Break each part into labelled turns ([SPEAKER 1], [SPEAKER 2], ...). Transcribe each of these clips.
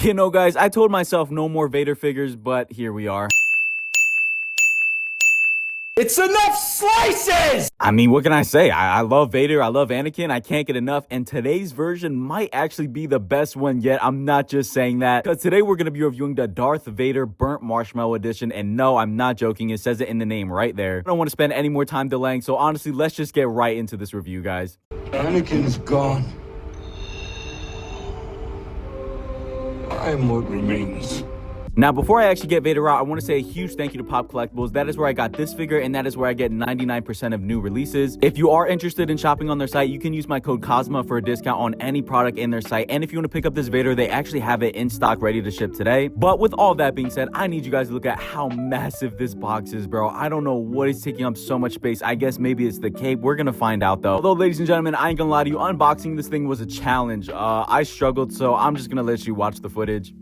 [SPEAKER 1] You know, guys, I told myself no more Vader figures, but here we are.
[SPEAKER 2] It's enough slices!
[SPEAKER 1] I mean, what can I say? I love Vader. I love Anakin. I can't get enough. And today's version might actually be the best one yet. I'm not just saying that. Because today we're going to be reviewing the Darth Vader Burnt Marshmallow Edition. And no, I'm not joking. It says it in the name right there. I don't want to spend any more time delaying. So honestly, let's just get right into this review, guys.
[SPEAKER 2] Anakin's gone. I am what remains.
[SPEAKER 1] Now, before I actually get Vader out, I want to say a huge thank you to Pop Collectibles. That is where I got this figure, and that is where I get 99% of new releases. If you are interested in shopping on their site, you can use my code COSMA for a discount on any product in their site. And if you want to pick up this Vader, they actually have it in stock ready to ship today. But with all that being said, I need you guys to look at how massive this box is, bro. I don't know what is taking up so much space. I guess maybe it's the cape. We're going to find out, though. Although, ladies and gentlemen, I ain't going to lie to you, unboxing this thing was a challenge. I struggled, so I'm just going to let you watch the footage.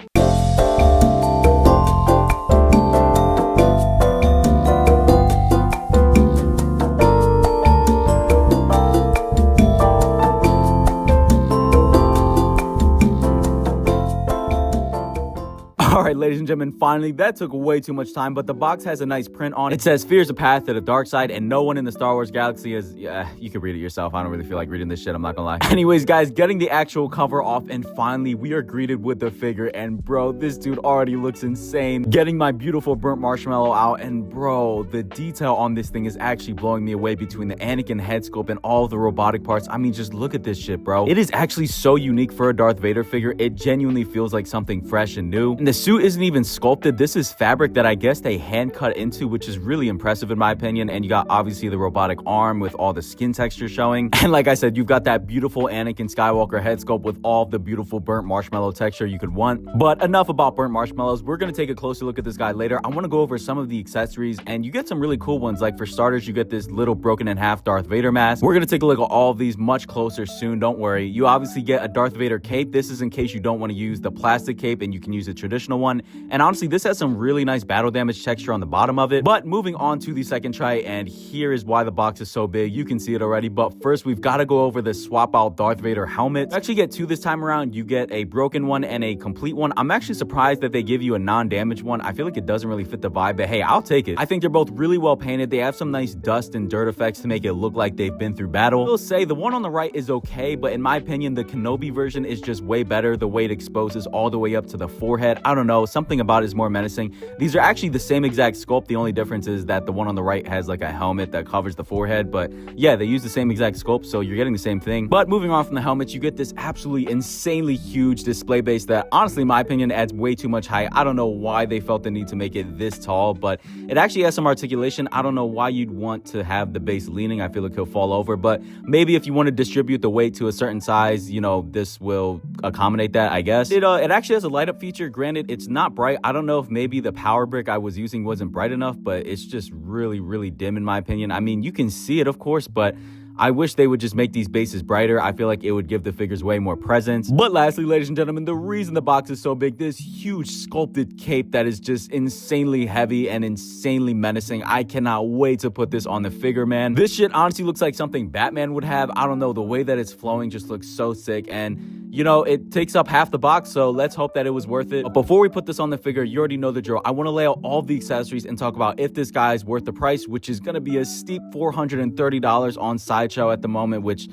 [SPEAKER 1] All right, ladies and gentlemen, finally, that took way too much time, but the box has a nice print on it. It says, "Fear's a path to the dark side," and no one in the Star Wars galaxy is, you can read it yourself. I don't really feel like reading this shit, I'm not gonna lie. Anyways, guys, getting the actual cover off, and finally, we are greeted with the figure, and bro, this dude already looks insane. Getting my beautiful burnt marshmallow out, and bro, the detail on this thing is actually blowing me away between the Anakin head sculpt and all the robotic parts. I mean, just look at this shit, bro. It is actually so unique for a Darth Vader figure. It genuinely feels like something fresh and new. And the suit isn't even sculpted. This is fabric that I guess they hand cut into, which is really impressive in my opinion. And you got obviously the robotic arm with all the skin texture showing. And like I said, you've got that beautiful Anakin Skywalker head sculpt with all the beautiful burnt marshmallow texture you could want. But enough about burnt marshmallows. We're going to take a closer look at this guy later. I want to go over some of the accessories, and you get some really cool ones. Like for starters, you get this little broken in half Darth Vader mask. We're going to take a look at all of these much closer soon. Don't worry. You obviously get a Darth Vader cape. This is in case you don't want to use the plastic cape and you can use a traditional one. And honestly, this has some really nice battle damage texture on the bottom of it. But moving on to the second try, and here is why the box is so big. You can see it already. But first, we've got to go over the swap out Darth Vader helmet. You actually get two this time around. You get a broken one and a complete one. I'm actually surprised that they give you a non-damaged one. I feel like it doesn't really fit the vibe, but hey, I'll take it. I think they're both really well painted. They have some nice dust and dirt effects to make it look like they've been through battle. I will say the one on the right is okay, but in my opinion, the Kenobi version is just way better. The way it exposes all the way up to the forehead. I don't know. Something about it is more menacing. These are actually the same exact sculpt. The only difference is that the one on the right has like a helmet that covers the forehead. But yeah, they use the same exact sculpt, so you're getting the same thing. But moving on from the helmet, you get this absolutely insanely huge display base that honestly, in my opinion, adds way too much height. I don't know why they felt the need to make it this tall, but it actually has some articulation. I don't know why you'd want to have the base leaning. I feel like he'll fall over, but maybe if you want to distribute the weight to a certain size, you know, this will accommodate that, I guess. It actually has a light up feature. Granted, it's not bright. I don't know if maybe the power brick I was using wasn't bright enough, but it's just really, really dim in my opinion. I mean, you can see it, of course, but I wish they would just make these bases brighter. I feel like it would give the figures way more presence. But lastly, ladies and gentlemen, the reason the box is so big, this huge sculpted cape that is just insanely heavy and insanely menacing. I cannot wait to put this on the figure, man. This shit honestly looks like something Batman would have. I don't know, the way that it's flowing just looks so sick, and you know, it takes up half the box, so let's hope that it was worth it. But before we put this on the figure, you already know the drill. I want to lay out all the accessories and talk about if this guy is worth the price, which is going to be a steep $430 on Sideshow at the moment, which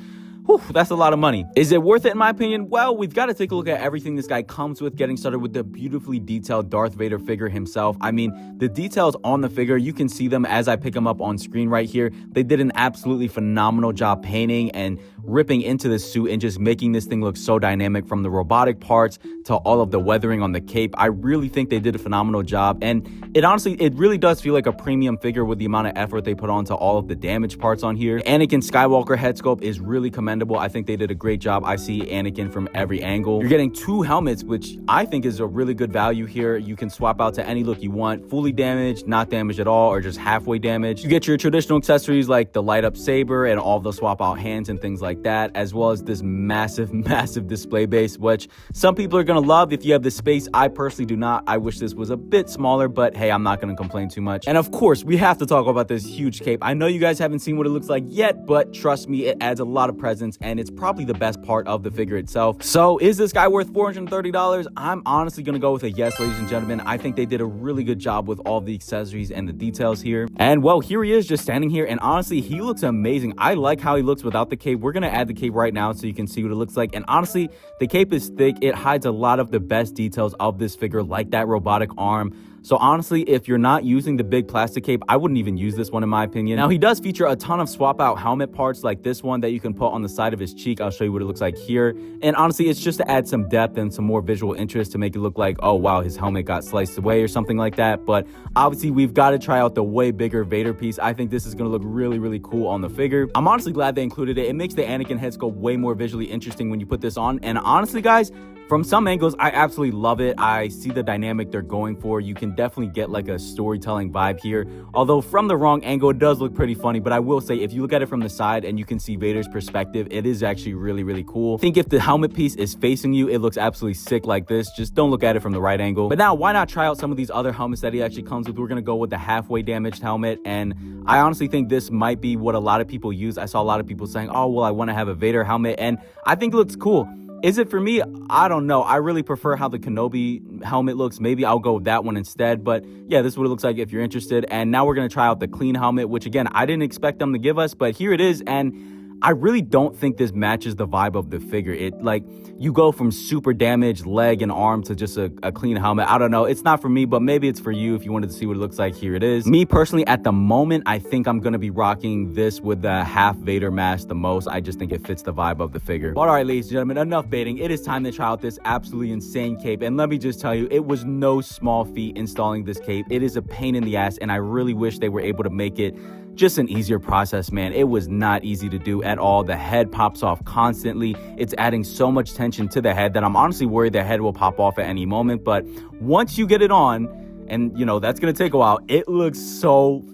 [SPEAKER 1] whew, that's a lot of money. Is it worth it in my opinion? Well, we've got to take a look at everything this guy comes with, getting started with the beautifully detailed Darth Vader figure himself. I mean, the details on the figure, you can see them as I pick them up on screen right here. They did an absolutely phenomenal job painting and ripping into the suit and just making this thing look so dynamic, from the robotic parts to all of the weathering on the cape. I really think they did a phenomenal job, and it really does feel like a premium figure with the amount of effort they put onto all of the damaged parts on here. Anakin Skywalker head sculpt is really commendable. I think they did a great job. I see Anakin from every angle. You're getting two helmets, which I think is a really good value here. You can swap out to any look you want, fully damaged, not damaged at all, or just halfway damaged. You get your traditional accessories like the light up saber and all the swap out hands and things like like that, as well as this massive, massive display base, which some people are going to love if you have the space. I personally do not. I wish this was a bit smaller, but hey, I'm not going to complain too much. And of course, we have to talk about this huge cape. I know you guys haven't seen what it looks like yet, but trust me, it adds a lot of presence, and it's probably the best part of the figure itself. So is this guy worth $430? I'm honestly going to go with a yes, ladies and gentlemen. I think they did a really good job with all the accessories and the details here. And well, here he is just standing here, and honestly, he looks amazing. I like how he looks without the cape. We're going to add the cape right now so you can see what it looks like. And honestly, the cape is thick. It hides a lot of the best details of this figure, like that robotic arm. So honestly, if you're not using the big plastic cape, I wouldn't even use this one in my opinion. Now, he does feature a ton of swap out helmet parts like this one that you can put on the side of his cheek. I'll show you what it looks like here. And honestly, it's just to add some depth and some more visual interest to make it look like, oh wow, his helmet got sliced away or something like that. But obviously, we've got to try out the way bigger Vader piece. I think this is going to look really, really cool on the figure. I'm honestly glad they included it. It makes the Anakin head sculpt way more visually interesting when you put this on. And honestly, guys, from some angles, I absolutely love it. I see the dynamic they're going for. You can definitely get like a storytelling vibe here. Although from the wrong angle, it does look pretty funny. But I will say, if you look at it from the side and you can see Vader's perspective, it is actually really, really cool. I think if the helmet piece is facing you, it looks absolutely sick like this. Just don't look at it from the right angle. But now, why not try out some of these other helmets that he actually comes with? We're going to go with the halfway damaged helmet. And I honestly think this might be what a lot of people use. I saw a lot of people saying, oh, well, I want to have a Vader helmet. And I think it looks cool. Is it for me? I don't know. I really prefer how the Kenobi helmet looks. Maybe I'll go with that one instead. But yeah, this is what it looks like if you're interested. And now we're going to try out the clean helmet, which again, I didn't expect them to give us, but here it is. And I really don't think this matches the vibe of the figure. It like, you go from super damaged leg and arm to just a clean helmet. I don't know. It's not for me, but maybe it's for you if you wanted to see what it looks like. Here it is. Me personally, at the moment, I think I'm going to be rocking this with the half Vader mask the most. I just think it fits the vibe of the figure. But all right, ladies and gentlemen, enough baiting. It is time to try out this absolutely insane cape. And let me just tell you, it was no small feat installing this cape. It is a pain in the ass, and I really wish they were able to make it just an easier process, man. It was not easy to do at all. The head pops off constantly. It's adding so much tension to the head that I'm honestly worried the head will pop off at any moment. But once you get it on, and you know, that's gonna take a while, it looks so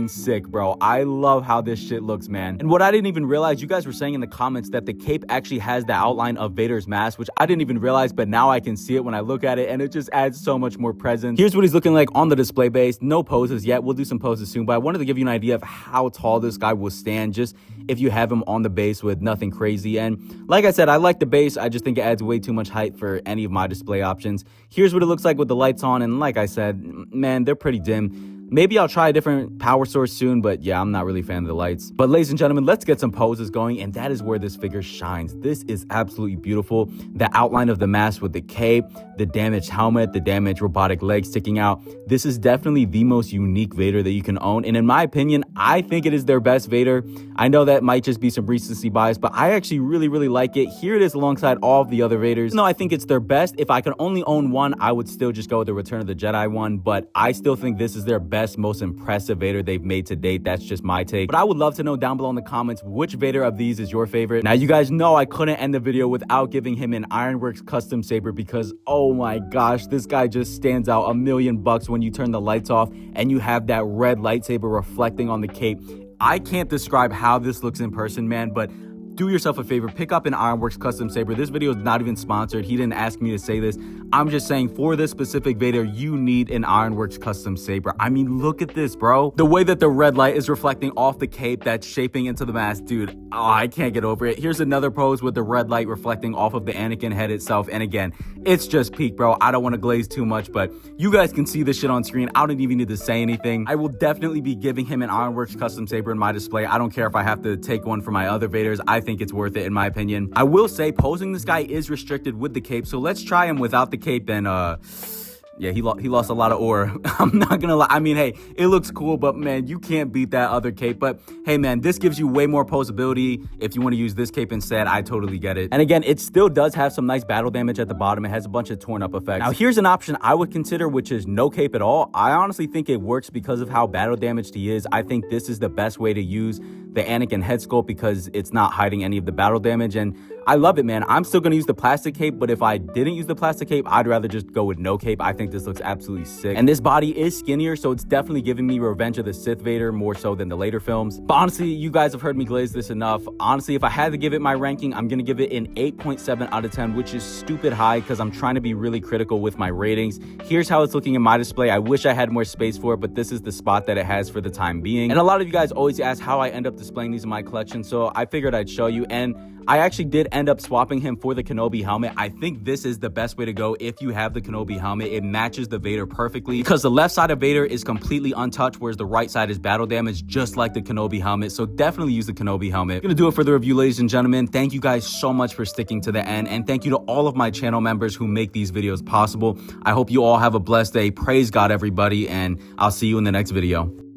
[SPEAKER 1] sick, bro. I love how this shit looks, man. And what I didn't even realize, you guys were saying in the comments that the cape actually has the outline of Vader's mask, which I didn't even realize, but now I can see it when I look at it, and it just adds so much more presence. Here's what he's looking like on the display base. No poses yet. We'll do some poses soon, but I wanted to give you an idea of how tall this guy will stand just if you have him on the base with nothing crazy. And like I said, I like the base. I just think it adds way too much height for any of my display options. Here's what it looks like with the lights on, and like I said, man, they're pretty dim. Maybe I'll try a different power source soon, but yeah, I'm not really a fan of the lights. But ladies and gentlemen, let's get some poses going, and that is where this figure shines. This is absolutely beautiful. The outline of the mask with the cape, the damaged helmet, the damaged robotic leg sticking out. This is definitely the most unique Vader that you can own, and in my opinion, I think it is their best Vader. I know that might just be some recency bias, but I actually really, really like it. Here it is alongside all of the other Vaders. No, I think it's their best. If I could only own one, I would still just go with the Return of the Jedi one, but I still think this is their best, most impressive Vader they've made to date. That's just my take. But I would love to know down below in the comments which Vader of these is your favorite. Now, you guys know I couldn't end the video without giving him an Ironworks custom saber because, oh my gosh, this guy just stands out $1,000,000 when you turn the lights off and you have that red lightsaber reflecting on the cape. I can't describe how this looks in person, man, but do yourself a favor, pick up an Ironworks custom saber. This video is not even sponsored. He didn't ask me to say this. I'm just saying, for this specific Vader, you need an Ironworks custom saber. I mean, look at this, bro. The way that the red light is reflecting off the cape that's shaping into the mask, dude, oh, I can't get over it. Here's another pose with the red light reflecting off of the Anakin head itself. And again, it's just peak, bro. I don't want to glaze too much, but you guys can see this shit on screen. I don't even need to say anything. I will definitely be giving him an Ironworks custom saber in my display. I don't care if I have to take one for my other Vaders. I think it's worth it in my opinion. I will say posing this guy is restricted with the cape, so let's try him without the cape. And yeah, he lost a lot of ore. I'm not gonna lie. I mean, hey, it looks cool, but man, you can't beat that other cape. But hey, man, this gives you way more poseability. If you want to use this cape instead, I totally get it. And again, it still does have some nice battle damage at the bottom. It has a bunch of torn up effects. Now, here's an option I would consider, which is no cape at all. I honestly think it works because of how battle damaged he is. I think this is the best way to use the Anakin head sculpt because it's not hiding any of the battle damage, and I love it, man. I'm still gonna use the plastic cape, but if I didn't use the plastic cape, I'd rather just go with no cape. I think think this looks absolutely sick. And this body is skinnier, so it's definitely giving me Revenge of the Sith Vader more so than the later films. But honestly, you guys have heard me glaze this enough. Honestly, if I had to give it my ranking, I'm gonna give it an 8.7 out of 10, which is stupid high because I'm trying to be really critical with my ratings. Here's how it's looking in my display. I wish I had more space for it, but this is the spot that it has for the time being. And a lot of you guys always ask how I end up displaying these in my collection, so I figured I'd show you. And I actually did end up swapping him for the Kenobi helmet. I think this is the best way to go if you have the Kenobi helmet. It matches the Vader perfectly because the left side of Vader is completely untouched, whereas the right side is battle damage, just like the Kenobi helmet. So definitely use the Kenobi helmet. I'm gonna do it for the review, ladies and gentlemen. Thank you guys so much for sticking to the end, and thank you to all of my channel members who make these videos possible. I hope you all have a blessed day. Praise God, everybody, and I'll see you in the next video.